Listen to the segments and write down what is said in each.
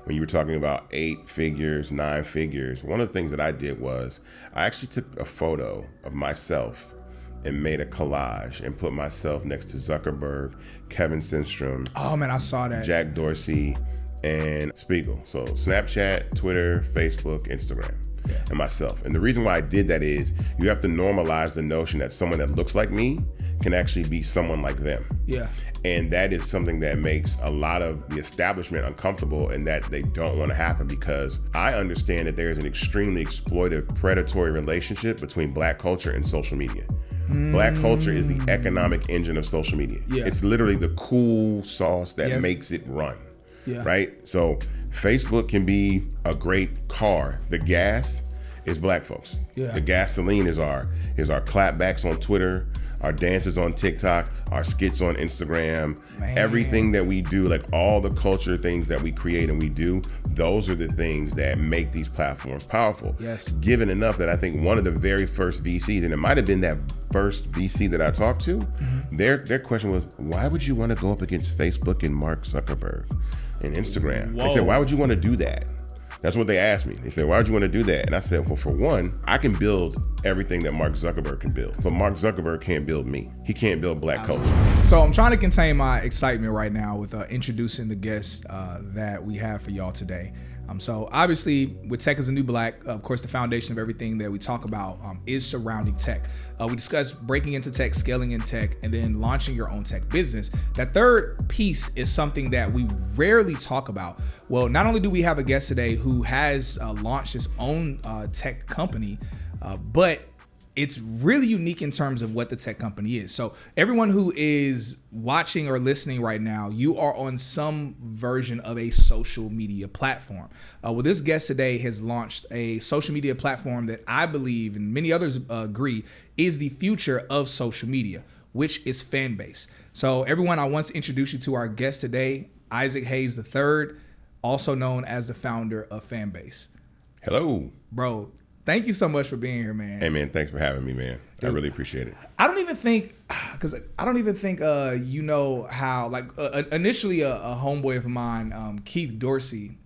when you were talking about 8 figures, 9 figures, one of the things that I did was I actually took a photo of myself and made a collage and put myself next to Zuckerberg, Kevin Systrom. Oh man, I saw that. Jack Dorsey and Spiegel. So Snapchat, Twitter, Facebook, Instagram, and myself. And the reason why I did that is you have to normalize the notion that someone that looks like me can actually be someone like them. Yeah. And that is something that makes a lot of the establishment uncomfortable, and that they don't want to happen, because I understand that there is an extremely exploitive, predatory relationship between Black culture and social media. Black culture is the economic engine of social media. Yeah. It's literally the cool sauce that makes it run. Yeah. Right? So Facebook can be a great car. The gas is Black folks. Yeah. The gasoline is our clapbacks on Twitter, our dances on TikTok, our skits on Instagram, everything that we do, like all the culture things that we create and we do, those are the things that make these platforms powerful. Yes. Given enough that I think one of the very first VCs, and it might have been that first VC that I talked to, their question was, why would you want to go up against Facebook and Mark Zuckerberg and Instagram? Whoa. They said, why would you want to do that? That's what they asked me. They said, why would you want to do that? And I said, well, for one, I can build everything that Mark Zuckerberg can build, but Mark Zuckerberg can't build me. He can't build Black culture. So I'm trying to contain my excitement right now with introducing the guests that we have for y'all today. So obviously, with Tech is a New Black, of course, the foundation of everything that we talk about is surrounding tech. We discussed breaking into tech, scaling in tech, and then launching your own tech business. That third piece is something that we rarely talk about. Well, not only do we have a guest today who has launched his own tech company, but it's really unique in terms of what the tech company is. So everyone who is watching or listening right now, you are on some version of a social media platform. Well, this guest today has launched a social media platform that I believe, and many others agree, is the future of social media, which is Fanbase. So everyone, I want to introduce you to our guest today, Isaac Hayes III, also known as the founder of Fanbase. Hello. Bro, thank you so much for being here, man. Hey, man, thanks for having me, man. I really appreciate it. I don't even think you know how, like, initially a homeboy of mine, Keith Dorsey,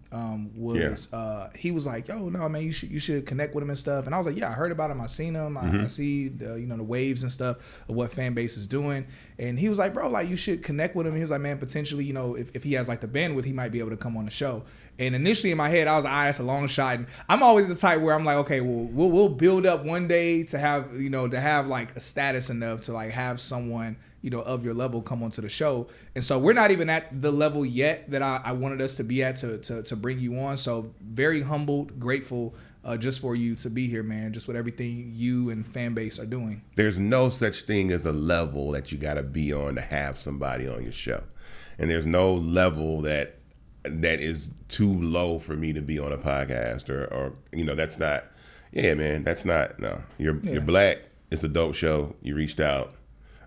he was like, yo, no, man, you should connect with him and stuff. And I was like, yeah, I heard about him. I seen him. I see the waves and stuff of what Fanbase is doing. And he was like, bro, like, you should connect with him. He was like, man, potentially, if he has like the bandwidth, he might be able to come on the show. And initially in my head, I was like, that's a long shot. And I'm always the type where I'm like, okay, well, we'll build up one day to have like a status enough to like have someone, of your level come onto the show. And so we're not even at the level yet that I wanted us to be at to bring you on. So very humbled, grateful just for you to be here, man, just with everything you and Fanbase are doing. There's no such thing as a level that you got to be on to have somebody on your show. And there's no level that is too low for me to be on a podcast or that's not, man, that's not, no. You're Black. It's a dope show. You reached out.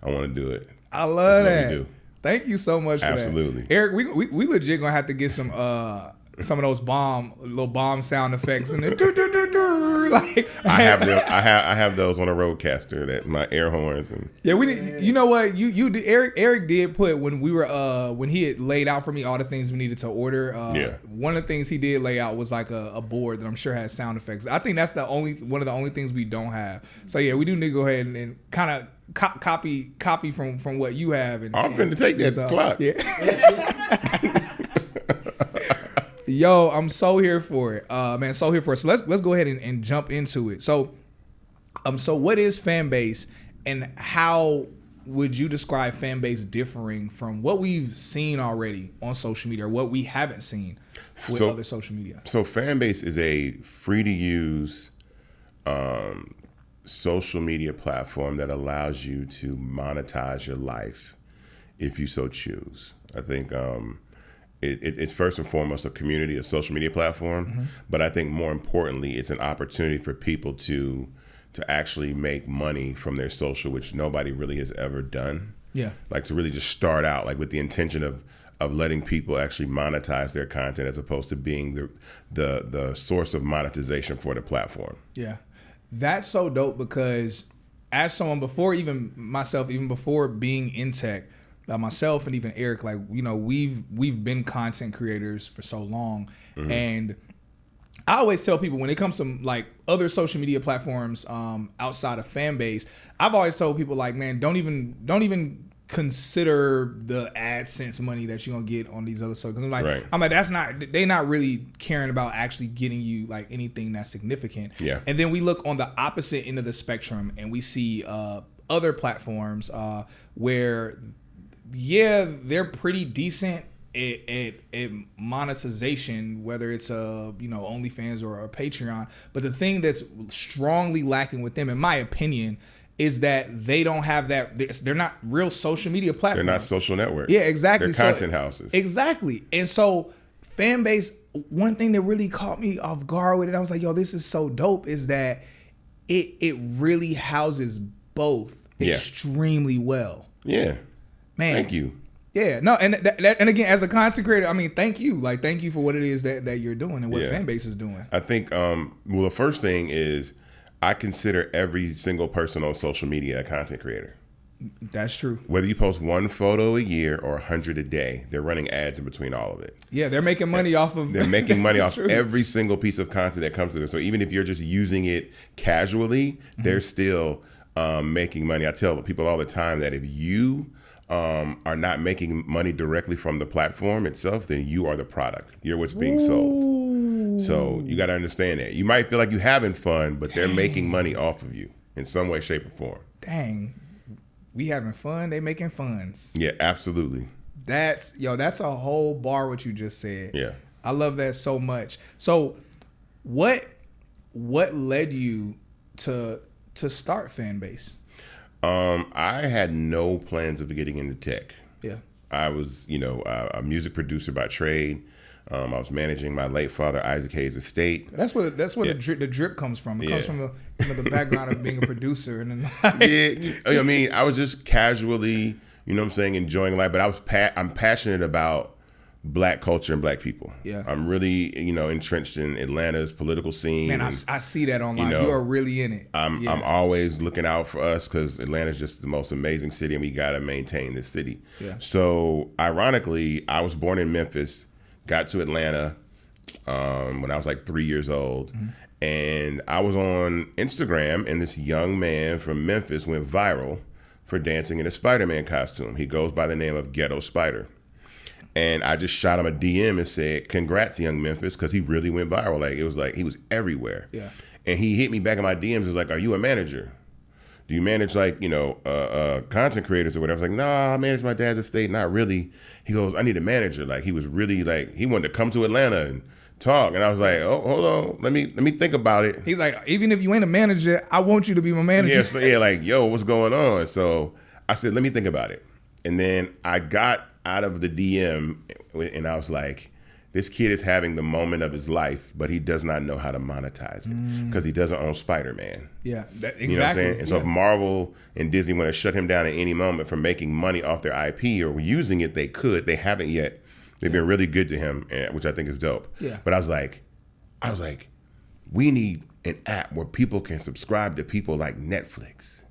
I want to do it. I love That's that. what we do. Thank you so much for Absolutely. that. Eric, we legit gonna have to get some of those little bomb sound effects and then like I have those on a Rodecaster, that my air horns and you know what you did, Eric did put when we were when he had laid out for me all the things we needed to order. One of the things he did lay out was like a board that I'm sure has sound effects. I think that's one of the only things we don't have. So yeah, we do need to go ahead and kind of copy from what you have. I'm finna take that clock. Yeah. Yo, I'm so here for it, man. So here for it. So let's go ahead and jump into it. So what is Fanbase, and how would you describe Fanbase differing from what we've seen already on social media, or what we haven't seen with other social media? So Fanbase is a free to use social media platform that allows you to monetize your life if you so choose. I think it's first and foremost a community, a social media platform, but I think more importantly, it's an opportunity for people to actually make money from their social, which nobody really has ever done. Yeah. Like to really just start out like with the intention of letting people actually monetize their content as opposed to being the source of monetization for the platform. Yeah. That's so dope, because as someone before being in tech, myself and even Eric, like, you know, we've been content creators for so long, and I always tell people when it comes to like other social media platforms outside of Fanbase, I've always told people like, man, don't even consider the AdSense money that you're gonna get on these other socials. I'm like, they're not really caring about actually getting you like anything that's significant. Yeah. And then we look on the opposite end of the spectrum and we see other platforms where, yeah, they're pretty decent at monetization, whether it's OnlyFans or a Patreon. But the thing that's strongly lacking with them, in my opinion, is that they don't have that. They're not real social media platforms. They're not social networks. Yeah, exactly. They're content houses. Exactly. And so Fanbase, one thing that really caught me off guard with it, I was like, yo, this is so dope, is that it really houses both extremely well. Yeah. Man. Thank you. Yeah, no, and and again, as a content creator, I mean, thank you for what it is that you're doing and what Fanbase is doing. I think, well, the first thing is I consider every single person on social media a content creator. That's true. Whether you post one photo a year or 100 a day, they're running ads in between all of it. Yeah, they're making money off of. They're making money off every single piece of content that comes to them. So even if you're just using it casually, they're still making money. I tell people all the time that if you are not making money directly from the platform itself, then you are the product. You're what's being sold. So you got to understand that. You might feel like you're having fun, but they're making money off of you in some way, shape, or form. Dang. We having fun, they making funds. Yeah, absolutely. That's a whole bar what you just said. Yeah. I love that so much. So what led you to start Fanbase? I had no plans of getting into tech. Yeah. I was, a music producer by trade. I was managing my late father Isaac Hayes' estate. That's where the drip comes from. It comes from the background of being a producer, and then I mean, I was just casually, enjoying life. But I'm passionate about Black culture and Black people. Yeah, I'm really, entrenched in Atlanta's political scene. Man, I see that online. You are really in it. I'm always looking out for us because Atlanta's just the most amazing city, and we got to maintain this city. Yeah. So, ironically, I was born in Memphis. Got to Atlanta when I was like 3 years old, and I was on Instagram, and this young man from Memphis went viral for dancing in a Spider-Man costume. He goes by the name of Ghetto Spider, and I just shot him a DM and said, "Congrats, young Memphis," because he really went viral. Like it was like he was everywhere. Yeah, and he hit me back in my DMs. Was like, "Are you a manager? Do you manage like, content creators or whatever?" I was like, "Nah, I manage my dad's estate, not really." He goes, "I need a manager." Like he was really like, he wanted to come to Atlanta and talk. And I was like, "Oh, hold on. Let me think about it." He's like, "Even if you ain't a manager, I want you to be my manager." Yeah, like, yo, what's going on? So I said, "Let me think about it." And then I got out of the DM and I was like, this kid is having the moment of his life, but he does not know how to monetize it because he doesn't own Spider-Man. Yeah, exactly. You know what I'm saying? And so if Marvel and Disney want to shut him down at any moment from making money off their IP or using it, they could. They haven't yet. They've been really good to him, which I think is dope. Yeah. But I was like, we need an app where people can subscribe to people like Netflix,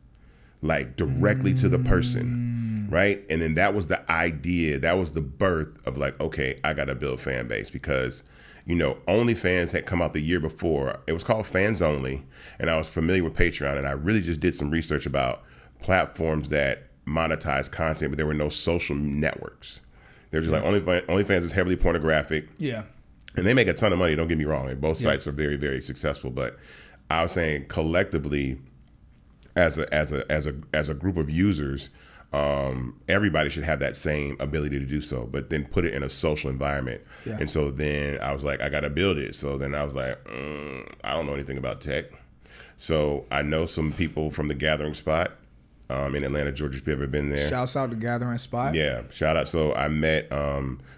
like directly to the person, right? And then that was the idea. That was the birth of like, okay, I got to build Fanbase because, OnlyFans had come out the year before. It was called Fans Only, and I was familiar with Patreon, and I really just did some research about platforms that monetize content, but there were no social networks. They're just like OnlyFans is heavily pornographic. Yeah. And they make a ton of money, don't get me wrong. Like, both sites are very, very successful, but I was saying collectively as a group of users, everybody should have that same ability to do so, but then put it in a social environment. Yeah. And so then I was like, I got to build it. So then I was like, I don't know anything about tech. So I know some people from the Gathering Spot in Atlanta, Georgia, if you've ever been there. Shouts out to Gathering Spot. Yeah, shout out. So I met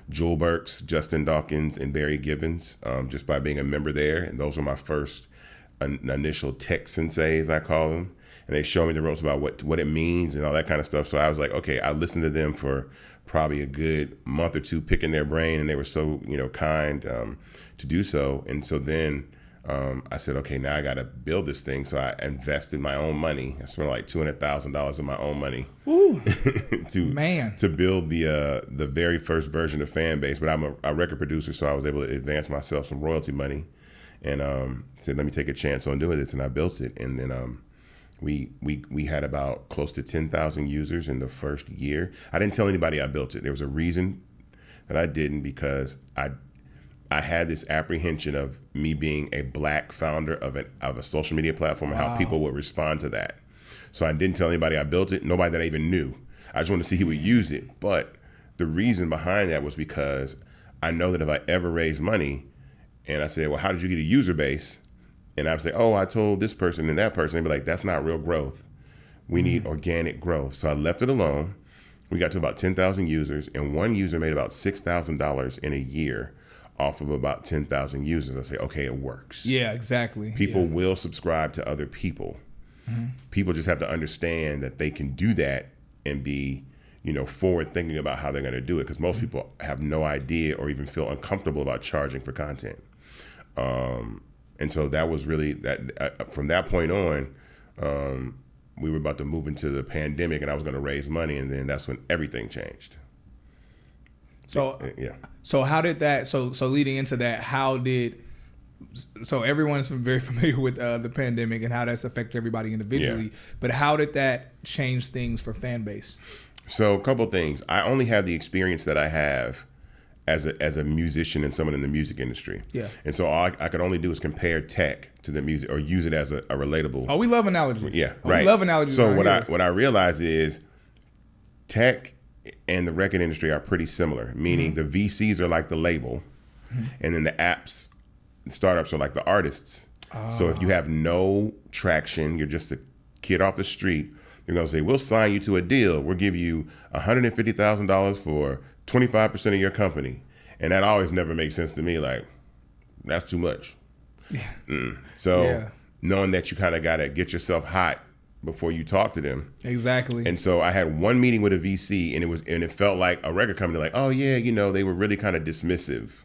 Jewel Burks, Justin Dawkins, and Barry Gibbons just by being a member there. And those were my first initial tech senseis, I call them. And they showed me the ropes about what it means and all that kind of stuff. So I was like, okay, I listened to them for probably a good month or two, picking their brain, and they were so kind to do so. And so then I said, okay, now I got to build this thing. So I invested my own money. I spent like $200,000 of my own money to build the very first version of Fanbase. But I'm a record producer, so I was able to advance myself some royalty money, and said, let me take a chance on doing this, and I built it. And then we had about close to 10,000 users in the first year. I didn't tell anybody I built it. There was a reason that I didn't, because I had this apprehension of me being a black founder of a social media platform and how people would respond to that. So I didn't tell anybody I built it, nobody that I even knew. I just wanted to see who would use it. But the reason behind that was because I know that if I ever raise money and I say, well, how did you get a user base? And I would say, oh, I told this person and that person. They'd be like, that's not real growth. We need organic growth. So I left it alone. We got to about 10,000 users, and one user made about $6,000 in a year off of about 10,000 users. I say, okay, it works. Yeah, exactly. People will subscribe to other people. People just have to understand that they can do that and be, forward thinking about how they're going to do it. Because most people have no idea or even feel uncomfortable about charging for content. And so that was really that. From that point on, we were about to move into the pandemic, and I was going to raise money, and then that's when everything changed. So yeah. So how did that? So leading into that, so everyone's very familiar with the pandemic and how that's affected everybody individually. Yeah. But how did that change things for Fanbase? So a couple things. I only have the experience that I have as a musician and someone in the music industry. Yeah. And so all I could only do is compare tech to the music, or use it as a relatable. Oh, we love analogies. Yeah, right. We love analogies. So what I realized is tech and the record industry are pretty similar, meaning the VCs are like the label, and then the apps, startups are like the artists. So if you have no traction, you're just a kid off the street, they're gonna say, we'll sign you to a deal. We'll give you $150,000 for 25% of your company. And that always never makes sense to me. Like, that's too much. Yeah. So knowing that you kind of got to get yourself hot before you talk to them. Exactly. And so I had one meeting with a VC, and it felt like a record company, like, oh yeah, they were really kind of dismissive.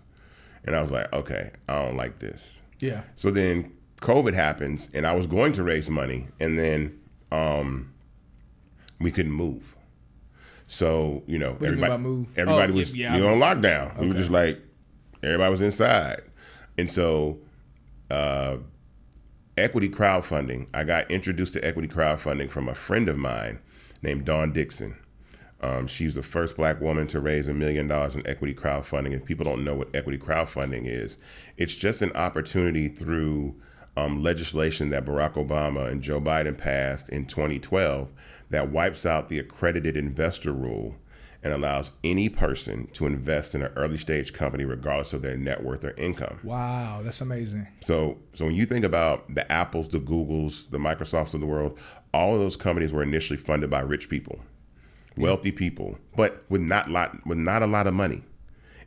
And I was like, okay, I don't like this. Yeah. So then COVID happens, and I was going to raise money, and then we couldn't move. So, everybody was on lockdown. Okay. We were just like, everybody was inside. And so equity crowdfunding, I got introduced to equity crowdfunding from a friend of mine named Dawn Dixon. She's the first black woman to raise $1 million in equity crowdfunding. If people don't know what equity crowdfunding is, it's just an opportunity through legislation that Barack Obama and Joe Biden passed in 2012 that wipes out the accredited investor rule and allows any person to invest in an early stage company regardless of their net worth or income. Wow, that's amazing. So when you think about the Apples, the Googles, the Microsofts of the world, all of those companies were initially funded by rich people, wealthy people, but with not a lot of money.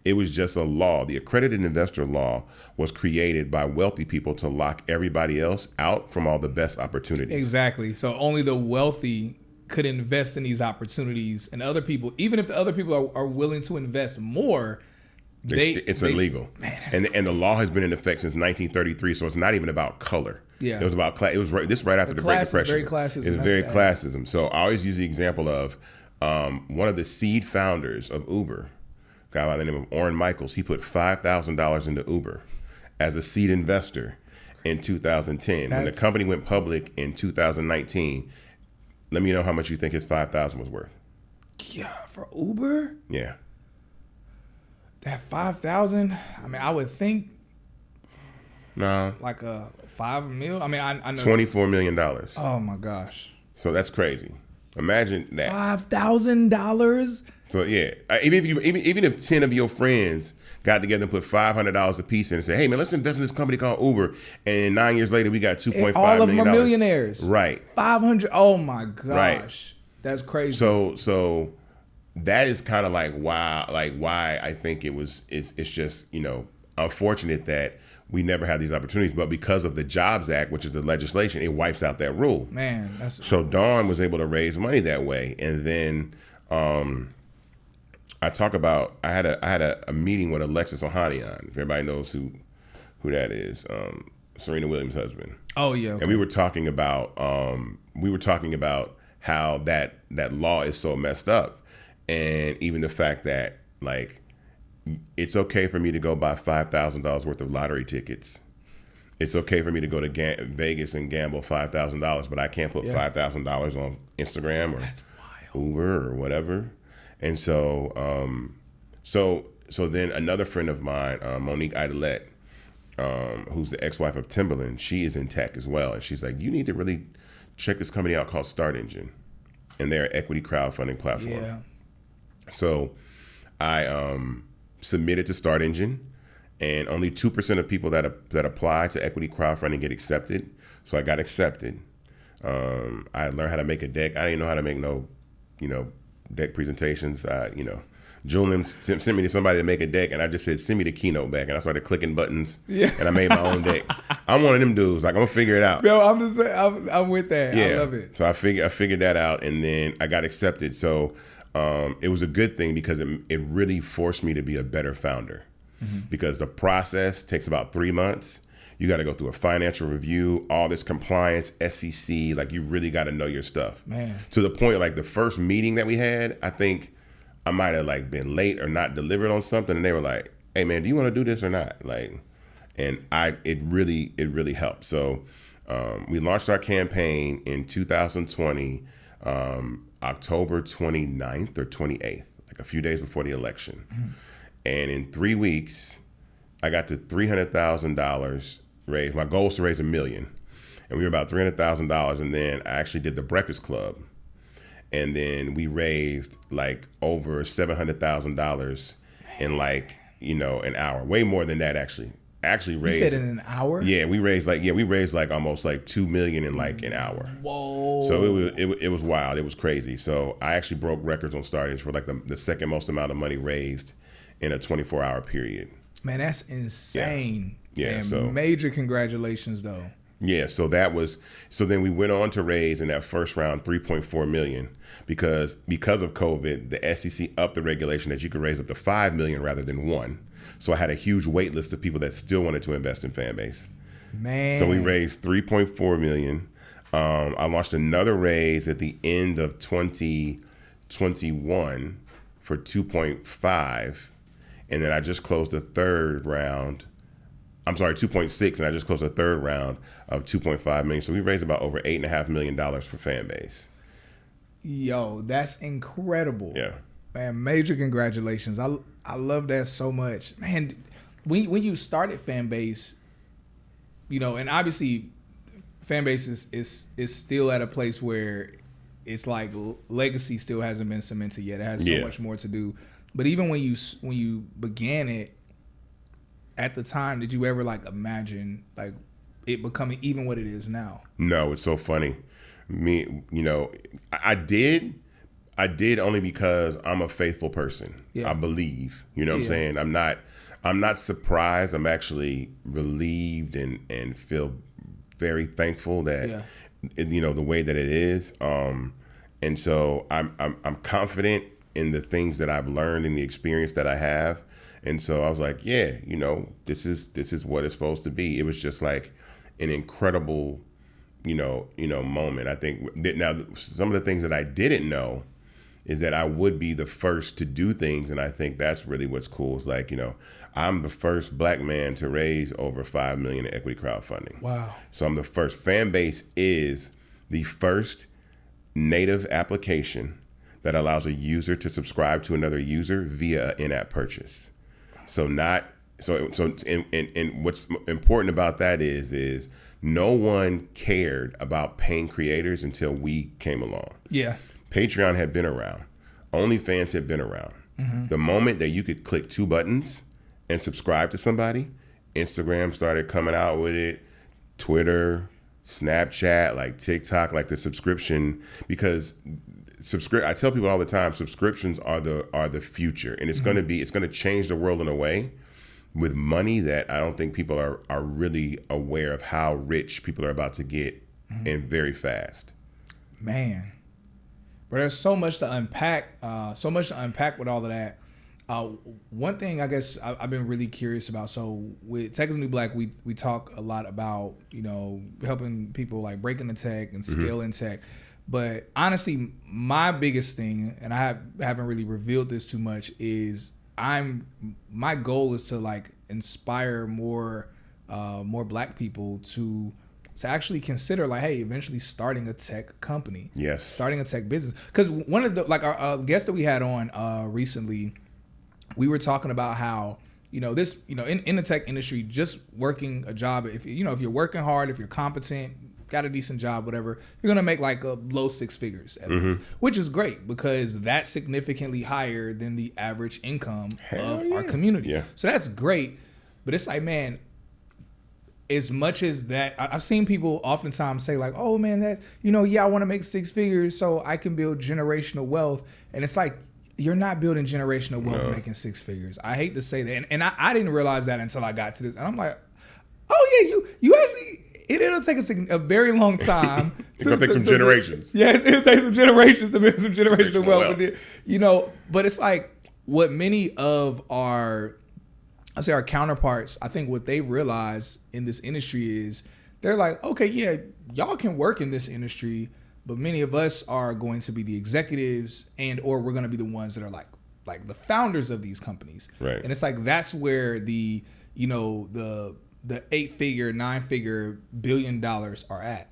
It was just a law. The accredited investor law was created by wealthy people to lock everybody else out from all the best opportunities. Exactly. So only the wealthy could invest in these opportunities, and other people, even if the other people are willing to invest more, it's illegal. Man, and the law has been in effect since 1933, so it's not even about color. Yeah, it was about class. It was right after the Great Depression. Very classism. It's very classism. So I always use the example of one of the seed founders of Uber, a guy by the name of Orrin Michaels. He put $5,000 into Uber as a seed investor in 2010. When the company went public in 2019, let me know how much you think his $5,000 was worth. Yeah, for Uber? Yeah. That $5,000? I mean, I would think. No. Like a $5 million? I mean, I know. $24 million. Oh my gosh. So that's crazy. Imagine that. $5,000? So yeah, even if 10 of your friends got together and put $500 a piece in and say, hey man, let's invest in this company called Uber, and 9 years later we got $2.5 million. All of them are millionaires. Right. 500. Oh my gosh. Right. That's crazy. So that is kind of like why I think it's just, unfortunate that we never have these opportunities, but because of the Jobs Act, which is the legislation, it wipes out that rule. Man, so Dawn was able to raise money that way, and then I had a meeting with Alexis Ohanian, if everybody knows who that is. Serena Williams' husband. Oh yeah. Okay. And we were talking about how that law is so messed up, and even the fact that like it's okay for me to go buy $5,000 worth of lottery tickets. It's okay for me to go to Vegas and gamble $5,000, but I can't put $5,000 on Instagram or Uber or whatever. And so, so then another friend of mine, Monique Idelette, who's the ex-wife of Timberland, she is in tech as well, and she's like, you need to really check this company out called Start Engine, and they're an equity crowdfunding platform. Yeah. So I submitted to Start Engine, and only 2% of people that apply to equity crowdfunding get accepted. So I got accepted. I learned how to make a deck. I didn't know how to make no, deck presentations. Julian sent me to somebody to make a deck, and I just said, send me the keynote back. And I started clicking buttons, and I made my own deck. I'm one of them dudes. Like, I'm going to figure it out. No, I'm just saying, I'm with that. Yeah. I love it. So I figured that out, and then I got accepted. So it was a good thing because it really forced me to be a better founder. Mm-hmm. Because the process takes about 3 months. You got to go through a financial review, all this compliance, SEC. Like, you really got to know your stuff. Man. To the point, like, the first meeting that we had, I think I might have, like, been late or not delivered on something. And they were like, hey, man, do you want to do this or not? Like, and it really helped. So we launched our campaign in 2020, October 29th or 28th, like a few days before the election. Mm-hmm. And in 3 weeks, I got to $300,000 raised. My goal was to raise $1 million. And we were about $300,000. And then I actually did the Breakfast Club. And then we raised like over $700,000 in like, an hour. Way more than that, actually. Raised. You said in an hour? Yeah, we raised like almost like $2 million in like an hour. Whoa! So it was wild. It was crazy. So I actually broke records on Start Engine for like the second most amount of money raised in a 24-hour period. Man, that's insane. Yeah. And So major congratulations, though. Yeah. So then we went on to raise in that first round $3.4 million because of COVID, the SEC upped the regulation that you could raise up to $5 million rather than $1 million. So I had a huge wait list of people that still wanted to invest in Fanbase. Man. So we raised $3.4 million. I launched another raise at the end of 2021 for 2.5. And then I just closed the third round. I'm sorry, 2.6, and I just closed the third round of 2.5 million. So we raised about over $8.5 million for Fanbase. Yo, that's incredible. Yeah. Man, major congratulations. I love that so much. Man, when you started Fanbase, and obviously Fanbase is still at a place where it's like legacy still hasn't been cemented yet. It has so much more to do. But even when you began it at the time, did you ever like imagine like it becoming even what it is now? No, it's so funny. I did only because I'm a faithful person. Yeah. I believe. You know what I'm saying? I'm not surprised. I'm actually relieved and feel very thankful that the way that it is. And so I'm confident in the things that I've learned and the experience that I have. And so I was like, this is what it's supposed to be. It was just like an incredible, moment. I think that now some of the things that I didn't know is that I would be the first to do things. And I think that's really what's cool. Is like, I'm the first Black man to raise over $5 million in equity crowdfunding. Wow. So I'm the first. Fanbase is the first native application that allows a user to subscribe to another user via an in-app purchase. And what's important about that is no one cared about paying creators until we came along. Yeah. Patreon had been around. OnlyFans had been around. Mm-hmm. The moment that you could click 2 buttons and subscribe to somebody, Instagram started coming out with it, Twitter, Snapchat, like TikTok, like the subscription, because I tell people all the time, subscriptions are the future, and it's going to change the world in a way with money that I don't think people are really aware of how rich people are about to get, and very fast. Man, but there's so much to unpack with all of that. One thing I guess I've been really curious about. So with Tech is the New Black, we talk a lot about, you know, helping people like break into tech and scale in tech. But honestly, my biggest thing, and I haven't really revealed this too much, is my goal is to like inspire more Black people to actually consider like, hey, eventually starting a tech company. Yes. Starting a tech business. Because one of the, like our guest that we had on recently, we were talking about how, you know, this, you know, in the tech industry, just working a job, if you're working hard, if you're competent, got a decent job, whatever, you're gonna make like a low six figures at least, which is great because that's significantly higher than the average income of our community. Yeah. So that's great, but it's like, man, as much as that, I've seen people oftentimes say like, oh man, that, you know, yeah, I want to make six figures so I can build generational wealth, and it's like, you're not building generational wealth making six figures. I hate to say that, and I didn't realize that until I got to this, and I'm like, oh yeah, you actually. It'll take a very long time. It's gonna take some generations. Yes, it'll take some generations to build some generational wealth. But you know, but it's like what many of our counterparts, I think what they realize in this industry is they're like, okay, yeah, y'all can work in this industry, but many of us are going to be the executives or we're going to be the ones that are like the founders of these companies. Right. And it's like that's where the 8-figure, 9-figure, $1 billion are at.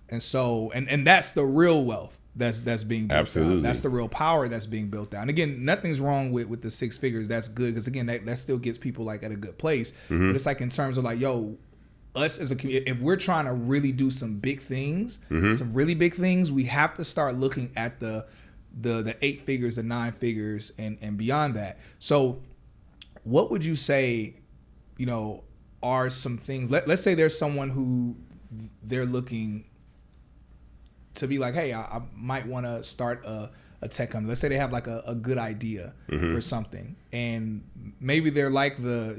And so, and that's the real wealth that's being built. Absolutely. Out. That's the real power that's being built out. And again, nothing's wrong with the six figures. That's good. Because again, that still gets people like at a good place. Mm-hmm. But it's like in terms of like, yo, us as a community, if we're trying to really do some big things, some really big things, we have to start looking at the 8 figures, the 9 figures and beyond that. So what would you say, you know, are some things, let's say there's someone who they're looking to be like, hey, I might want to start a tech company. Let's say they have like a good idea for something, and maybe they're like the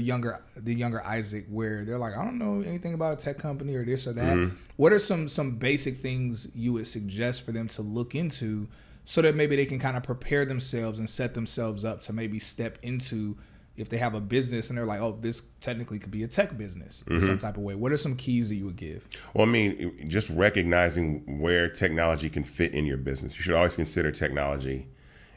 younger Isaac, where they're like, I don't know anything about a tech company or this or that. What are some basic things you would suggest for them to look into so that maybe they can kind of prepare themselves and set themselves up to maybe step into, if they have a business and they're like, oh, this technically could be a tech business in some type of way. What are some keys that you would give? Well, I mean, just recognizing where technology can fit in your business. You should always consider technology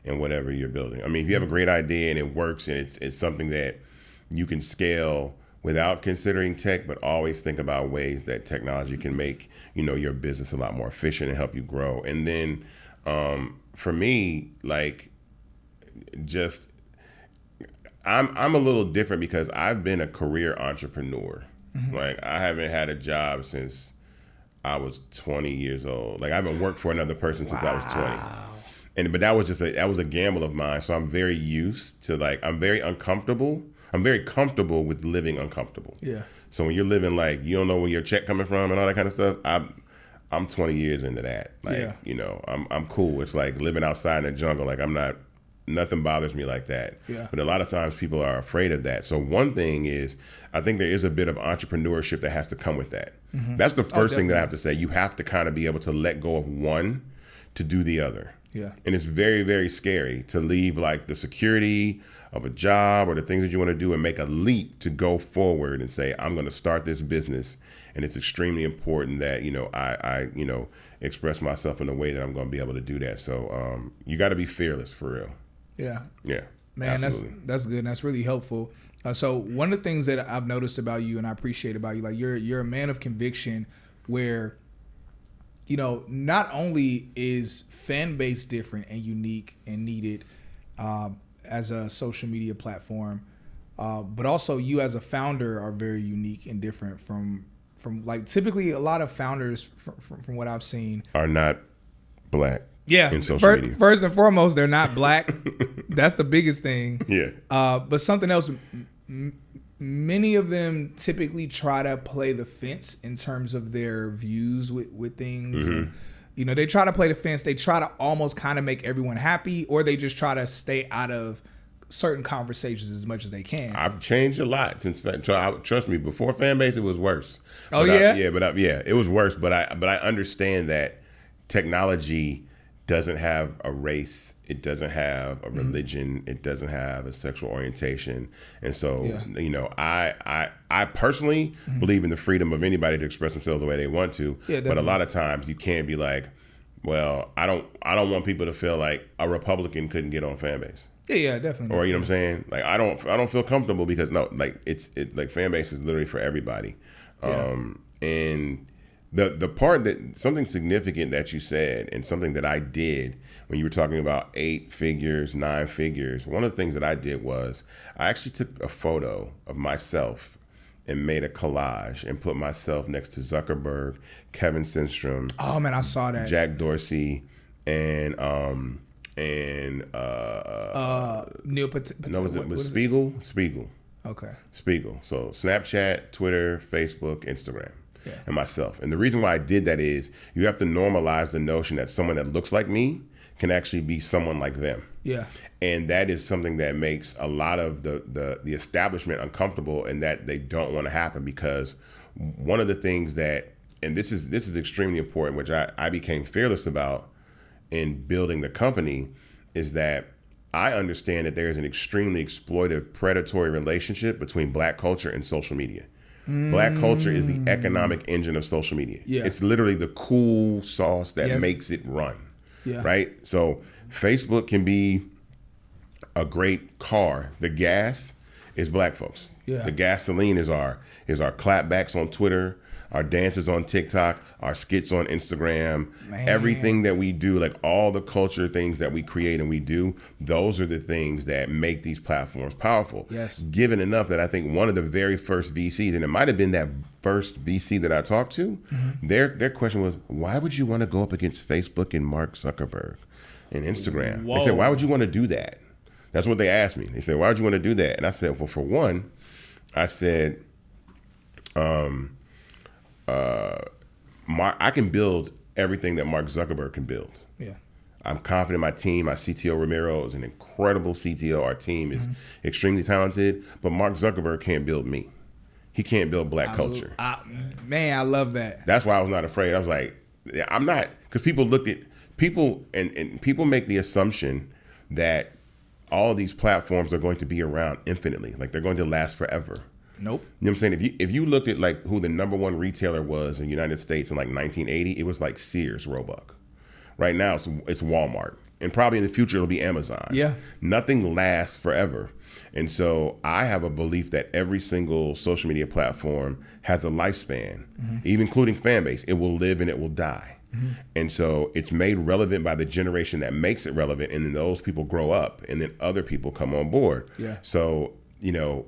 in whatever you're building. I mean, if you have a great idea and it works and it's something that you can scale without considering tech, but always think about ways that technology can make, you know, your business a lot more efficient and help you grow. And then for me, like, just, I'm a little different because I've been a career entrepreneur. Like, I haven't had a job since I was 20 years old. Like, I haven't worked for another person since I was 20. But that was just that was a gamble of mine. So I'm very used to, like, I'm very comfortable with living uncomfortable. Yeah. So when you're living like you don't know where your check coming from and all that kind of stuff, I'm 20 years into that. Like, you know, I'm cool. It's like living outside in the jungle. Like, nothing bothers me like that. Yeah. But a lot of times people are afraid of that. So one thing is, I think there is a bit of entrepreneurship that has to come with that. That's the first thing that I have to say. You have to kind of be able to let go of one to do the other. Yeah. And it's very, very scary to leave like the security of a job or the things that you want to do and make a leap to go forward and say, I'm going to start this business. And it's extremely important that, you know, I you know, express myself in a way that I'm going to be able to do that. So you got to be fearless for real. Yeah. Yeah. Man, absolutely. That's good. And that's really helpful. So one of the things that I've noticed about you and I appreciate about you, like you're a man of conviction where, you know, not only is Fanbase different and unique and needed as a social media platform, but also you as a founder are very unique and different from like typically a lot of founders from what I've seen are not Black. Yeah, in social media. First and foremost, they're not Black. That's the biggest thing. Yeah. But something else, many of them typically try to play the fence in terms of their views with things. And, you know, they try to play the fence. They try to almost kind of make everyone happy, or they just try to stay out of certain conversations as much as they can. I've changed a lot since. Trust me, before Fanbase, it was worse. Oh, but it was worse. But I understand that technology doesn't have a race, it doesn't have a religion, it doesn't have a sexual orientation. And so, you know, I personally believe in the freedom of anybody to express themselves the way they want to. Yeah, but a lot of times you can't be like, well, I don't want people to feel like a Republican couldn't get on Fanbase. Yeah, definitely. Or you know what I'm saying? Like I don't feel comfortable because like like Fanbase is literally for everybody. And the part that something significant that you said and something that I did when you were talking about 8 figures, 9 figures, one of the things that I did was I actually took a photo of myself and made a collage and put myself next to Zuckerberg, Kevin Systrom. Oh man, I saw that. Jack Dorsey and Neil Patel. Was Spiegel? Spiegel. Okay. Spiegel. So Snapchat, Twitter, Facebook, Instagram. Yeah. And myself. And the reason why I did that is you have to normalize the notion that someone that looks like me can actually be someone like them. Yeah. And that is something that makes a lot of the establishment uncomfortable, and that they don't want to happen, because one of the things that, and this is extremely important, which I became fearless about in building the company, is that I understand that there is an extremely exploitive, predatory relationship between Black culture and social media. Black culture is the economic engine of social media. Yeah. It's literally the cool sauce that makes it run. Yeah. Right? So Facebook can be a great car. The gas is Black folks. Yeah. The gasoline is our clapbacks on Twitter, our dances on TikTok, our skits on Instagram, everything that we do, like all the culture things that we create and we do, those are the things that make these platforms powerful. Yes. Given enough that I think one of the very first VCs, and it might have been that first VC that I talked to, their question was, why would you want to go up against Facebook and Mark Zuckerberg and Instagram? Whoa. They said, why would you want to do that? That's what they asked me. They said, why would you want to do that? And I said, well, for one, I said, I can build everything that Mark Zuckerberg can build. Yeah, I'm confident in my team. My CTO Ramiro is an incredible CTO. Our team is extremely talented, but Mark Zuckerberg can't build me. He can't build Black culture. I love that. That's why I was not afraid. I was like, I'm not, because people look at people and people make the assumption that all of these platforms are going to be around infinitely, like they're going to last forever. Nope. You know what I'm saying? If you looked at like who the #1 retailer was in the United States in like 1980, it was like Sears, Roebuck. Right now it's Walmart, and probably in the future it'll be Amazon. Yeah. Nothing lasts forever. And so I have a belief that every single social media platform has a lifespan, even including Fanbase. It will live and it will die. And so it's made relevant by the generation that makes it relevant, and then those people grow up, and then other people come on board. Yeah. So, you know,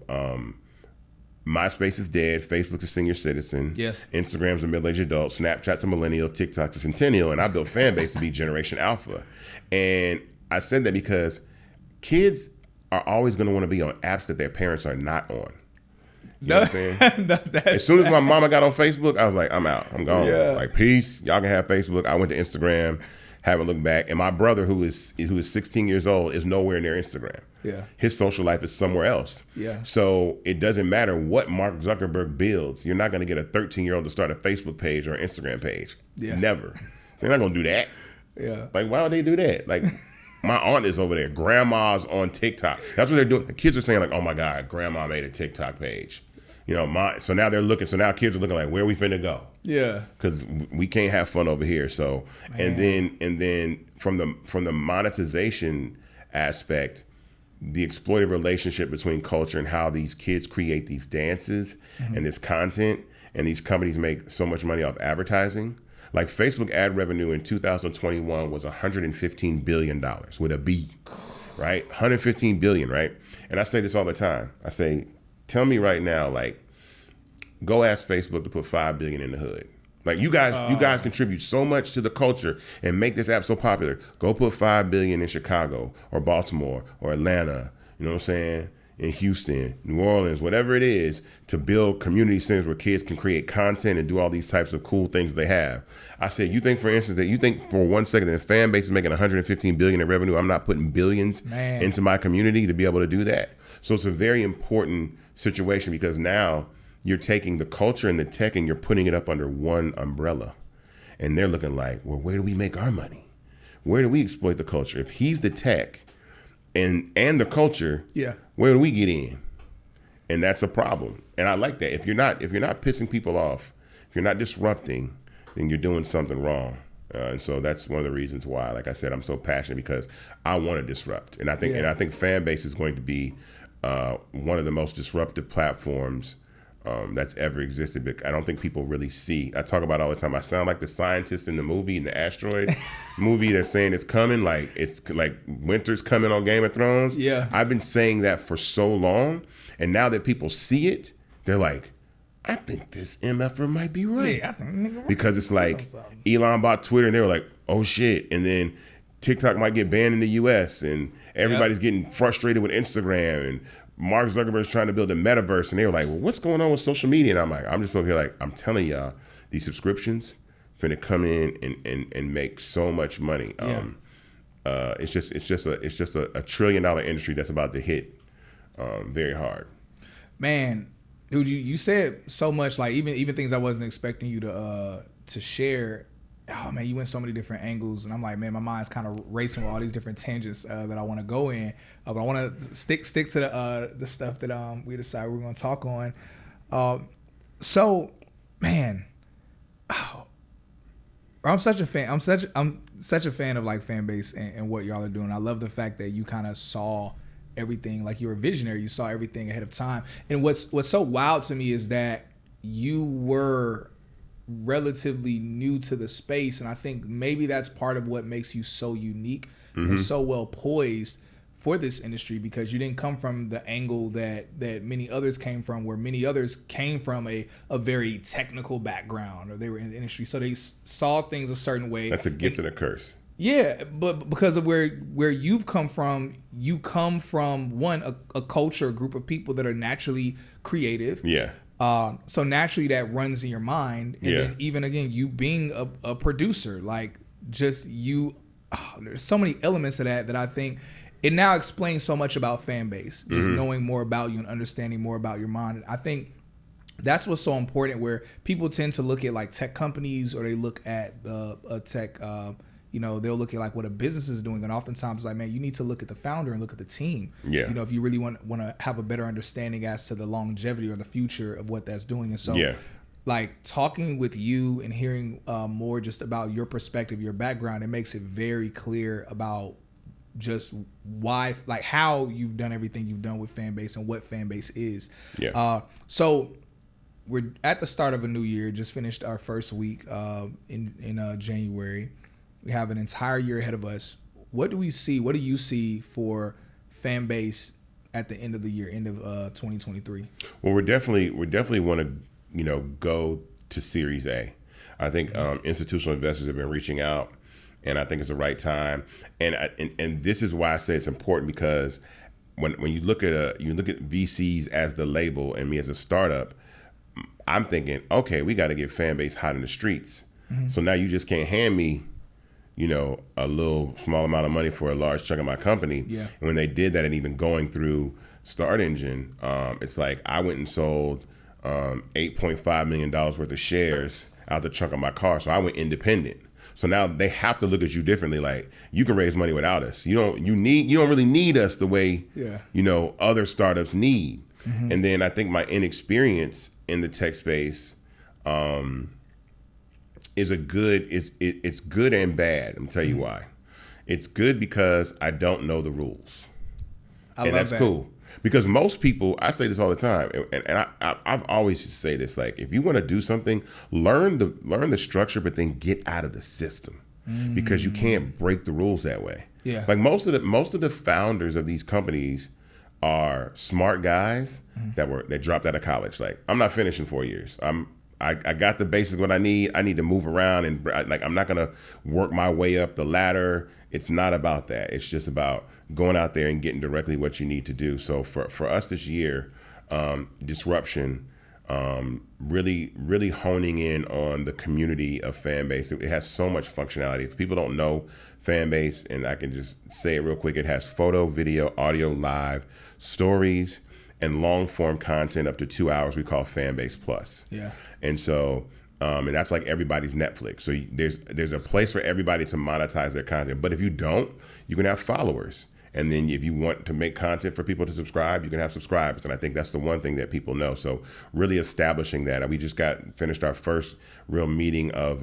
MySpace is dead. Facebook's a senior citizen. Yes. Instagram's a middle-aged adult. Snapchat's a millennial. TikTok's a centennial. And I built Fanbase to be Generation Alpha. And I said that because kids are always going to want to be on apps that their parents are not on. You know what I'm saying? As soon as my mama got on Facebook, I was like, I'm out. I'm gone. Yeah. Like, peace. Y'all can have Facebook. I went to Instagram, haven't looked back. And my brother, who is 16 years old, is nowhere near Instagram. Yeah. His social life is somewhere else. Yeah. So it doesn't matter what Mark Zuckerberg builds. You're not going to get a 13-year-old to start a Facebook page or an Instagram page. Yeah. Never. They're not going to do that. Yeah. Like, why would they do that? Like, my aunt is over there. Grandma's on TikTok. That's what they're doing. The kids are saying like, oh my God, grandma made a TikTok page. You know, so now they're looking. So now kids are looking like, where are we finna go? Yeah. Because we can't have fun over here. So, and then from the monetization aspect, the exploitive relationship between culture and how these kids create these dances and this content, and these companies make so much money off advertising. Like Facebook ad revenue in 2021 was $115 billion with a B, right? 115 billion, right? And I say this all the time. I say, tell me right now, like, go ask Facebook to put $5 billion in the hood. Like, you guys contribute so much to the culture and make this app so popular. Go put $5 billion in Chicago or Baltimore or Atlanta, you know what I'm saying? In Houston, New Orleans, whatever it is, to build community centers where kids can create content and do all these types of cool things they have. I said, you think, for instance, that you think for 1 second that Fanbase is making $115 billion in revenue, I'm not putting billions into my community to be able to do that? So it's a very important situation, because now you're taking the culture and the tech and you're putting it up under one umbrella. And they're looking like, well, where do we make our money? where do we exploit the culture? If he's the tech and the culture, Yeah. where do we get in? And that's a problem. And I like that. If you're not pissing people off, if you're not disrupting, then you're doing something wrong. And so that's one of the reasons why, like I said, I'm so passionate, because I want to disrupt. And I think Fanbase is going to be one of the most disruptive platforms that's ever existed. But I don't think people really see. I talk about it all the time. I sound like the scientist in the movie, in the asteroid movie. They're saying it's coming, like it's like winter's coming on Game of Thrones. Yeah, I've been saying that for so long, and now that people see it, they're like, I think this MFer might be right. Yeah, I think nigga right. Because it's like Elon bought Twitter, and they were like, oh shit. And then TikTok might get banned in the US, and everybody's getting frustrated with Instagram, and Mark Zuckerberg's trying to build a metaverse, and they were like, well, what's going on with social media? And I'm just over here like, I'm telling y'all, these subscriptions finna come in and make so much money. It's just a $1 trillion industry that's about to hit very hard. Man, dude, you said so much, like even things I wasn't expecting you to share. Oh man, you went so many different angles, and I'm like, man, my mind's kind of racing with all these different tangents that I want to go in. But I want to stick to the stuff that we decided we were going to talk on. So, man, I'm such a fan. I'm such a fan of like Fanbase and what y'all are doing. I love the fact that you kind of saw everything, like you're a visionary. You saw everything ahead of time. And what's so wild to me is that you were relatively new to the space, and I think maybe that's part of what makes you so unique and so well poised for this industry, because you didn't come from the angle that many others came from, where many others came from a very technical background, or they were in the industry, so they saw things a certain way. That's a gift and a curse. Yeah, but because of where you've come from, you come from a culture, a group of people that are naturally creative. Yeah. So naturally that runs in your mind. And then even again, you being a producer, like just you, there's so many elements of that I think it now explains so much about Fanbase, just knowing more about you and understanding more about your mind. I think that's what's so important, where people tend to look at like tech companies, or they look at a tech, they'll look at like what a business is doing, and oftentimes like, man, you need to look at the founder and look at the team. Yeah. If you really want to have a better understanding as to the longevity or the future of what that's doing. And so like talking with you and hearing more just about your perspective, your background, it makes it very clear about just why, like how you've done everything you've done with Fanbase and what Fanbase is. Yeah. So we're at the start of a new year, just finished our first week in January. We have an entire year ahead of us. What do we see? What do you see for Fanbase at the end of the year, end of 2023? Well, we definitely want to, go to Series A. I think institutional investors have been reaching out, and I think it's the right time. And this is why I say it's important, because when you look at VCs as the label and me as a startup, I'm thinking, okay, we got to get Fanbase hot in the streets. So now you just can't hand me a little small amount of money for a large chunk of my company. Yeah. And when they did that, and even going through Start Engine, it's like I went and sold $8.5 million worth of shares out the trunk of my car. So I went independent. So now they have to look at you differently. Like, you can raise money without us. You don't really need us the way other startups need. And then I think my inexperience in the tech space is it's good and bad. I'm tell you why. It's good because I don't know the rules, and that's cool. Because most people, I say this all the time, and I've always say this: like, if you want to do something, learn the structure, but then get out of the system, because you can't break the rules that way. Yeah. Like most of the founders of these companies are smart guys that dropped out of college. Like, I'm not finishing 4 years. I got the basics what I need. I need to move around, and like, I'm not gonna work my way up the ladder. It's not about that. It's just about going out there and getting directly what you need to do. So for us this year, disruption, really honing in on the community of Fanbase. It has so much functionality. If people don't know Fanbase, and I can just say it real quick, it has photo, video, audio, live, stories, and long form content up to 2 hours. We call Fanbase Plus. Yeah. And so And that's like everybody's Netflix. So there's a place for everybody to monetize their content. But if you don't, you can have followers. And then if you want to make content for people to subscribe, you can have subscribers. And I think that's the one thing that people know. So really establishing that. We just finished our first real meeting of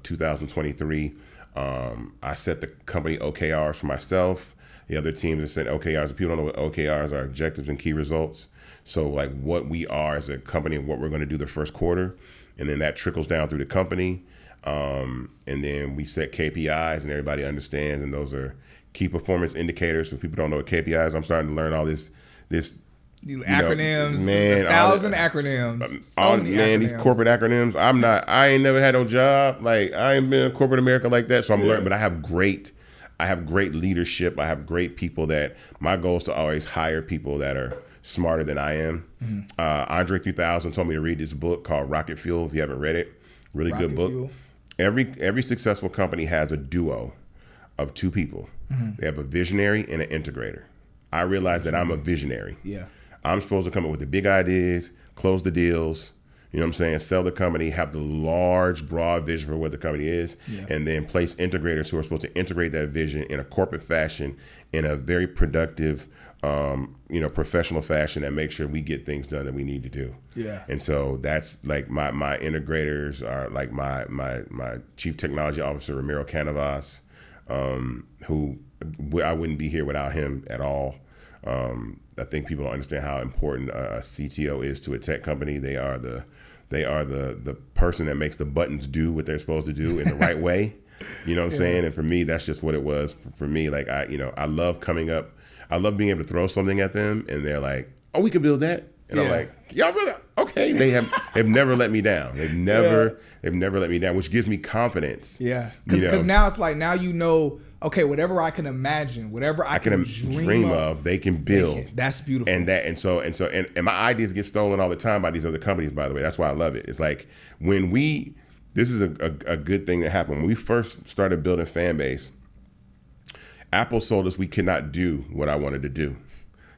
2023. I set the company OKRs for myself. The other teams have set OKRs. If people don't know what OKRs are, objectives and key results. So like what we are as a company and what we're going to do the first quarter. And then that trickles down through the company. And then we set KPIs and everybody understands. And those are key performance indicators. So people don't know what KPIs, I'm starting to learn all this acronyms, man, 1,000 acronyms. These corporate acronyms. I ain't never had no job. Like I ain't been in corporate America like that. So I'm learning, but I have great leadership. I have great people that my goal is to always hire people that are smarter than I am. Andre 3000 told me to read this book called Rocket Fuel. If you haven't read it, really good book. Fuel. Every successful company has a duo of two people. They have a visionary and an integrator. I realize that I'm a visionary. Yeah. I'm supposed to come up with the big ideas, close the deals, you know what I'm saying, sell the company, have the large, broad vision for what the company is, and then place integrators who are supposed to integrate that vision in a corporate fashion, in a very productive, professional fashion that makes sure we get things done that we need to do. Yeah. And so that's like my integrators are like my chief technology officer, Ramiro Canavas, who I wouldn't be here without him at all. I think people don't understand how important a CTO is to a tech company. They are the person that makes the buttons do what they're supposed to do in the right way. You know what I'm saying? And for me, that's just what it was for me. Like I love coming up. I love being able to throw something at them, and they're like, "Oh, we can build that." And I'm like, "Y'all really okay?" They've never let me down. They've never let me down, which gives me confidence. Yeah, because now it's like okay, whatever I can imagine, whatever I can dream of, they can build. That's beautiful. And so my ideas get stolen all the time by these other companies, by the way. That's why I love it. It's like this is a good thing that happened. When we first started building Fanbase, Apple told us we could not do what I wanted to do.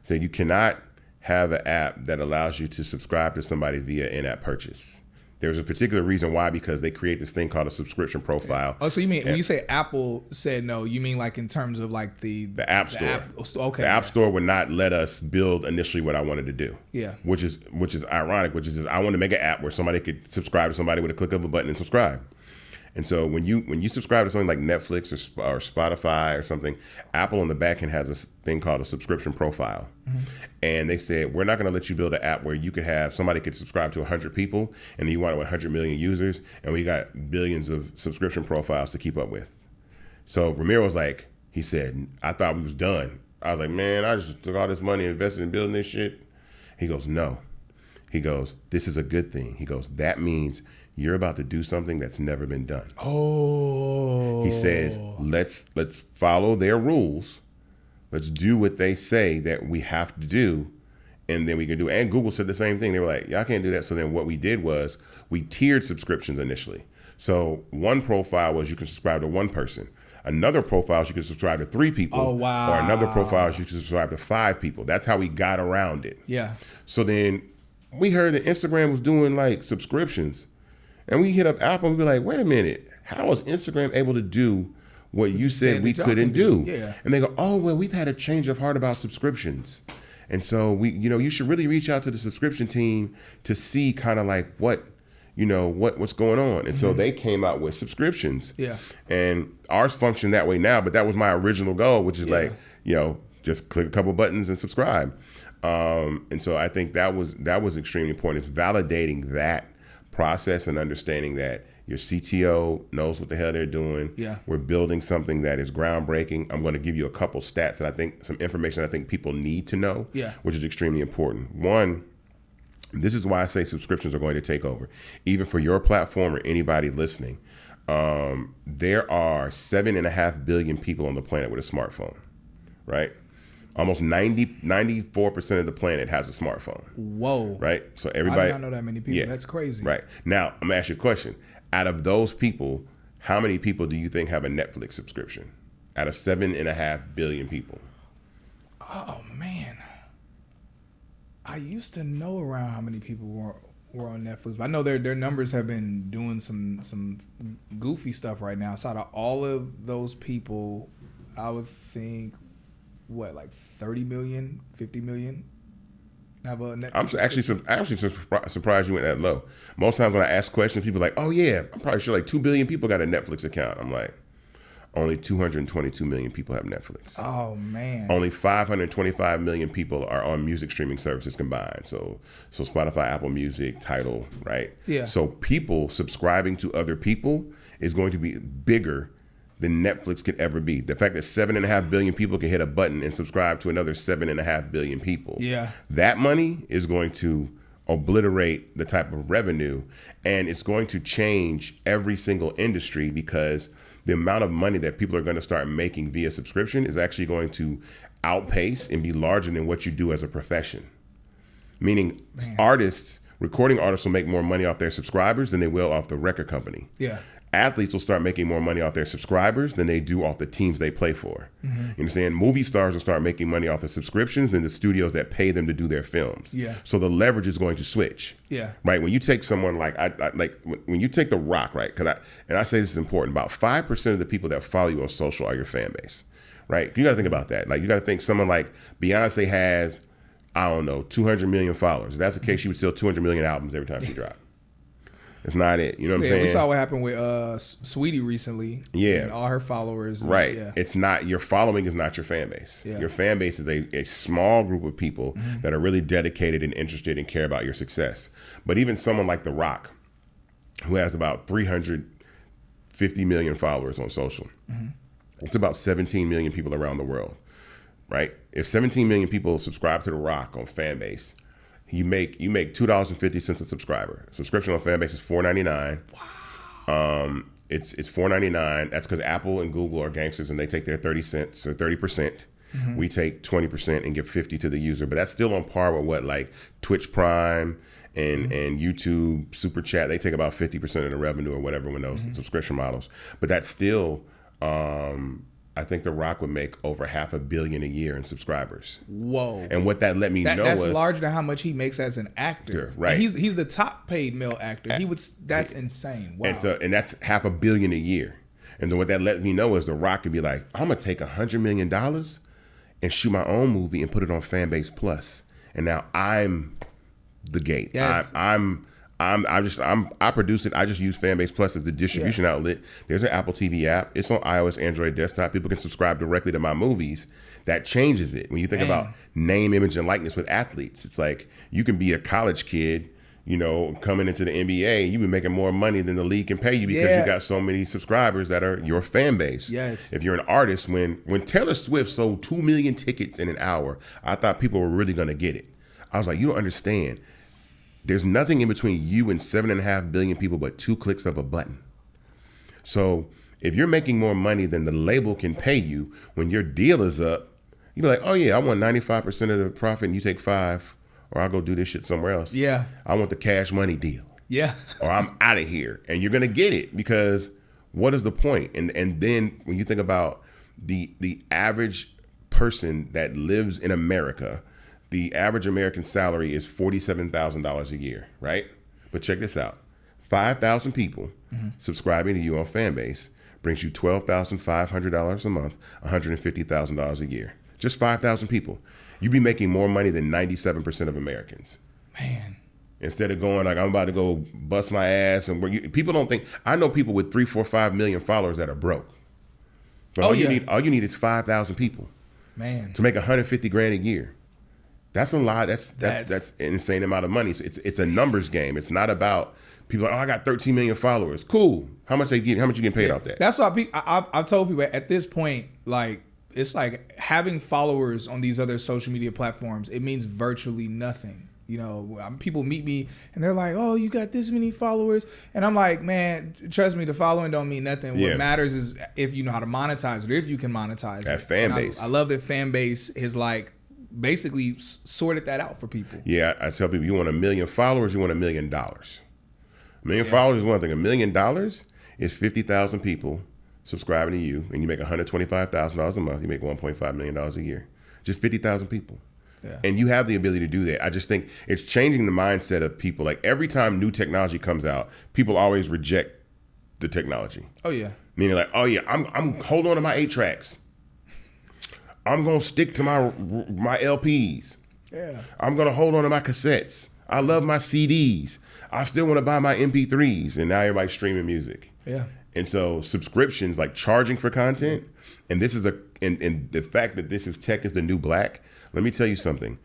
Said you cannot have an app that allows you to subscribe to somebody via in-app purchase. There's a particular reason why, because they create this thing called a subscription profile. Oh, so you mean when you say Apple said no, you mean like in terms of like the App Store? Okay. The App Store would not let us build initially what I wanted to do. Yeah. Which is ironic. Which is I want to make an app where somebody could subscribe to somebody with a click of a button and subscribe. And so when you subscribe to something like Netflix or Spotify or something, Apple on the back end has a thing called a subscription profile. And they said, we're not going to let you build an app where you could have somebody could subscribe to 100 people and you want 100 million users, and we got billions of subscription profiles to keep up with. So Ramiro was like, he said, I thought we was done. I was like, man, I just took all this money and invested in building this shit. He goes, no. He goes, this is a good thing. He goes, that means you're about to do something that's never been done. Oh. He says, let's follow their rules. Let's do what they say that we have to do, and then we can do it. And Google said the same thing. They were like, y'all can't do that. So then what we did was we tiered subscriptions initially. So one profile was you can subscribe to one person. Another profile is you can subscribe to 3 people. Oh, wow. Or another profile is you can subscribe to 5 people. That's how we got around it. Yeah. So then we heard that Instagram was doing like subscriptions. And we hit up Apple and be like, wait a minute, how is Instagram able to do what you said we couldn't do? Yeah. And they go, oh, well, we've had a change of heart about subscriptions. And so you should really reach out to the subscription team to see kind of like what's going on. And so they came out with subscriptions. Yeah. And ours function that way now, but that was my original goal, which is just click a couple buttons and subscribe. And so I think that was extremely important. It's validating that process and understanding that your CTO knows what the hell they're doing. Yeah. We're building something that is groundbreaking. I'm going to give you a couple stats and I think some information I think people need to know, which is extremely important. One, this is why I say subscriptions are going to take over. Even for your platform or anybody listening, there are 7.5 billion people on the planet with a smartphone, right? Almost 94% of the planet has a smartphone. Whoa. Right? So everybody. I did not know that many people. Yeah, that's crazy. Right. Now, I'm going to ask you a question. Out of those people, how many people do you think have a Netflix subscription? Out of 7.5 billion people. Oh, man. I used to know around how many people were on Netflix. But I know their numbers have been doing some goofy stuff right now. So out of all of those people, I would think like 30 million, 50 million have a Netflix. I'm actually surprised you went that low. Most times when I ask questions, people are like, "Oh yeah, I'm probably sure like 2 billion people got a Netflix account." I'm like, only 222 million people have Netflix. Oh man. Only 525 million people are on music streaming services combined. So Spotify, Apple Music, Tidal, right? Yeah. So people subscribing to other people is going to be bigger than Netflix could ever be. The fact that 7.5 billion people can hit a button and subscribe to another 7.5 billion people. Yeah. That money is going to obliterate the type of revenue, and it's going to change every single industry, because the amount of money that people are going to start making via subscription is actually going to outpace and be larger than what you do as a profession. Meaning recording artists will make more money off their subscribers than they will off the record company. Yeah. Athletes will start making more money off their subscribers than they do off the teams they play for. You understand? Movie stars will start making money off the subscriptions than the studios that pay them to do their films. Yeah. So the leverage is going to switch. Yeah. Right. When you take someone like when you take The Rock, right? I say this is important. About 5% of the people that follow you on social are your fan base. Right. You got to think about that. Like, you got to think someone like Beyonce has, I don't know, 200 million followers. If that's the case, she would sell 200 million albums every time she dropped. It's not it. You know what I'm saying? We saw what happened with Sweetie recently. Yeah. And all her followers. Right. Yeah. It's not, your following is not your fan base. Yeah. Your fan base is a small group of people that are really dedicated and interested and care about your success. But even someone like The Rock, who has about 350 million followers on social, it's about 17 million people around the world. Right? If 17 million people subscribe to The Rock on fan base, you make $2.50 a subscriber. Subscription on Fanbase is $4.99. Wow. It's $4.99. That's because Apple and Google are gangsters and they take their 30 cents or 30%. We take 20% and give 50 to the user. But that's still on par with what, like Twitch Prime and YouTube Super Chat. They take about 50% of the revenue or whatever when those subscription models. But that's still I think The Rock would make over $500 million a year in subscribers. Whoa! And what that let me know that's was larger than how much he makes as an actor. Right? And he's the top paid male actor. That's insane. Wow! And that's $500 million a year. And then what that let me know is The Rock could be like, I'm gonna take $100 million and shoot my own movie and put it on Fanbase Plus, and now I'm the gate. Yes. I produce it. I just use Fanbase Plus as the distribution outlet. There's an Apple TV app. It's on iOS, Android, desktop. People can subscribe directly to my movies. That changes it. When you think about name, image, and likeness with athletes, it's like you can be a college kid, you know, coming into the NBA. You've been making more money than the league can pay you because you got so many subscribers that are your fan base. Yes. If you're an artist, when Taylor Swift sold 2 million tickets in an hour, I thought people were really going to get it. I was like, you don't understand. There's nothing in between you and 7.5 billion people but 2 clicks of a button. So if you're making more money than the label can pay you, when your deal is up, you be like, oh yeah, I want 95% of the profit and you take 5, or I'll go do this shit somewhere else. Yeah. I want the cash money deal. Yeah. Or I'm out of here. And you're gonna get it, because what is the point? And then when you think about the average person that lives in America, the average American salary is $47,000 a year, right? But check this out. 5,000 people subscribing to you on Fanbase brings you $12,500 a month, $150,000 a year. Just 5,000 people. You'd be making more money than 97% of Americans. Man. Instead of going like, I'm about to go bust my ass. And people don't think, I know people with 3, 4, 5 million followers that are broke. But all you need is 5,000 people, man, to make $150,000 a year. That's a lot. That's an insane amount of money. So it's a numbers game. It's not about people like, oh, I got 13 million followers. Cool. How much you getting paid off that? That's why I've told people at this point, like, it's like having followers on these other social media platforms, it means virtually nothing. You know, people meet me and they're like, oh, you got this many followers. And I'm like, man, trust me, the following don't mean nothing. What matters is if you know how to monetize it, or if you can monetize that it. Fan base. I love that fan base is like, basically sorted that out for people. Yeah, I tell people, you want 1 million followers, you want $1 million. 1 million followers is one thing. $1 million is 50,000 people subscribing to you, and you make $125,000 a month. You make $1.5 million a year. Just 50,000 people. Yeah. And you have the ability to do that. I just think it's changing the mindset of people. Like every time new technology comes out, people always reject the technology. Oh yeah. Meaning like, oh yeah, I'm hold on to my 8 tracks. I'm gonna stick to my LPs. Yeah. I'm gonna hold on to my cassettes. I love my CDs. I still want to buy my MP3s. And now everybody's streaming music. Yeah. And so subscriptions, like charging for content, and this is and the fact that this is tech is the new black. Let me tell you something.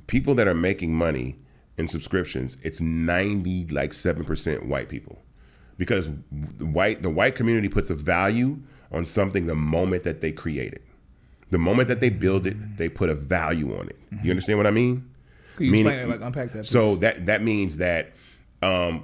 People that are making money in subscriptions, it's 97% white people, because the white community puts a value on something the moment that they create it. The moment that they build it, they put a value on it. You understand what I mean? Can you explain it, like unpack that, please? So that means that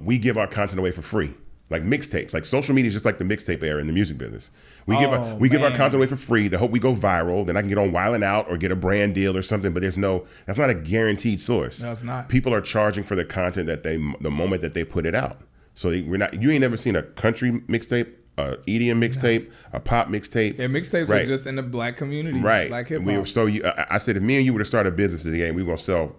we give our content away for free. Like mixtapes, like social media is just like the mixtape era in the music business. We give our content away for free to hope we go viral. Then I can get on Wildin' Out or get a brand deal or something. But that's not a guaranteed source. No, it's not. People are charging for the content that the moment that they put it out. So you ain't never seen a country mixtape, a EDM mixtape, a pop mixtape. Yeah, mixtapes are just in the black community, right? Black hip hop. I said, if me and you were to start a business today, and we were gonna sell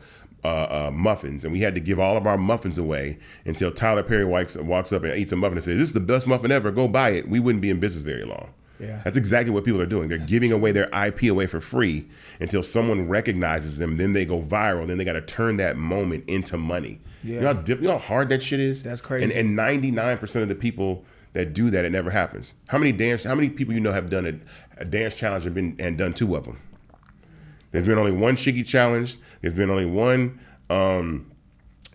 muffins, and we had to give all of our muffins away until Tyler Perry walks up and eats a muffin and says, "This is the best muffin ever. Go buy it." We wouldn't be in business very long. Yeah, that's exactly what people are doing. They're giving away their IP away for free until someone recognizes them. Then they go viral. Then they got to turn that moment into money. Yeah, you know how hard that shit is. That's crazy. And 99% of the people that do that, it never happens. How many people you know have done a dance challenge and done 2 of them? There's been only one Shiggy challenge. There's been only one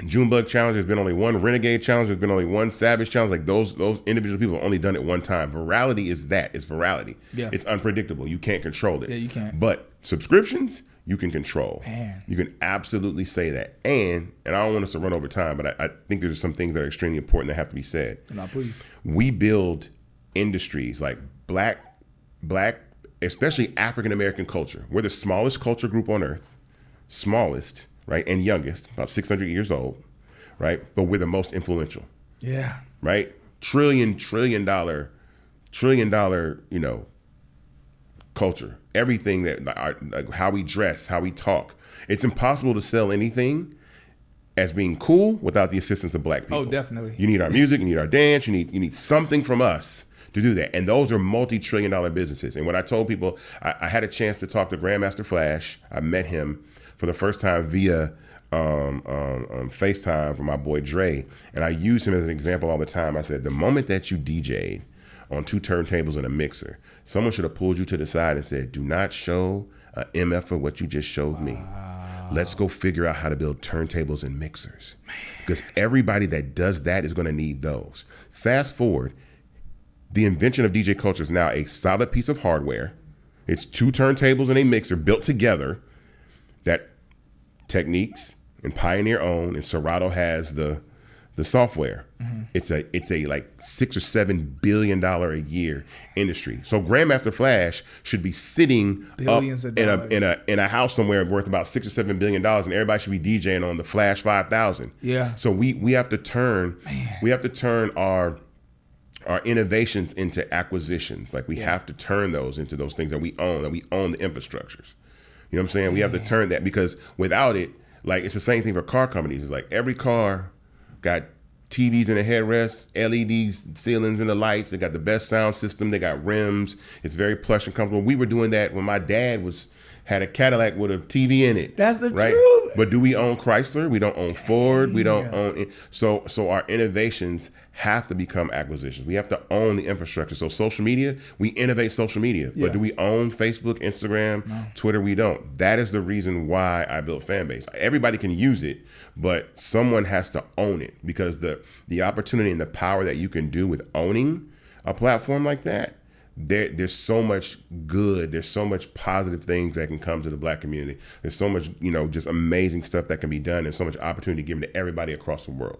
Junebug challenge. There's been only one Renegade challenge. There's been only one Savage challenge. Like those individual people have only done it one time. Virality is that. It's virality. Yeah. It's unpredictable. You can't control it. Yeah, you can't. But subscriptions, you can control. Man. You can absolutely say that. And I don't want us to run over time, but I think there's some things that are extremely important that have to be said. No, please. We build industries like black, especially African American culture. We're the smallest culture group on earth, smallest, right, and youngest, about 600 years old, right? But we're the most influential. Yeah. Right? Trillion dollar, culture. Everything like how we dress, how we talk. It's impossible to sell anything as being cool without the assistance of black people. Oh, definitely. You need our music, you need our dance, you need something from us to do that. And those are multi-trillion-dollar businesses. And when I told people, I had a chance to talk to Grandmaster Flash. I met him for the first time via FaceTime from my boy Dre. And I use him as an example all the time. I said, the moment that you DJ'd on 2 turntables and a mixer, someone should have pulled you to the side and said, do not show an MF for what you just showed me. Let's go figure out how to build turntables and mixers. Because everybody that does that is going to need those. Fast forward, the invention of DJ culture is now a solid piece of hardware. It's 2 turntables and a mixer built together that Techniques and Pioneer own, and Serato has the software. Mm-hmm. It's a like $6 or $7 billion a year industry. So Grandmaster Flash should be sitting billions up in a house somewhere worth about $6 or $7 billion, and everybody should be DJing on the Flash 5000. Yeah. So we have to turn our innovations into acquisitions. Like we have to turn those into those things that we own the infrastructures. You know what I'm saying? We have to turn that, because without it, like it's the same thing for car companies. It's like every car got TVs in the headrests, LEDs, ceilings and the lights. They got the best sound system. They got rims. It's very plush and comfortable. We were doing that when my dad had a Cadillac with a TV in it. That's the truth. But do we own Chrysler? We don't own Ford. We don't own it. So our innovations have to become acquisitions. We have to own the infrastructure. So social media, we innovate social media. But do we own Facebook, Instagram, Twitter? We don't. That is the reason why I built Fanbase. Everybody can use it, but someone has to own it, because the opportunity and the power that you can do with owning a platform like that, there's so much good, there's so much positive things that can come to the black community. There's so much, just amazing stuff that can be done, and so much opportunity given to everybody across the world.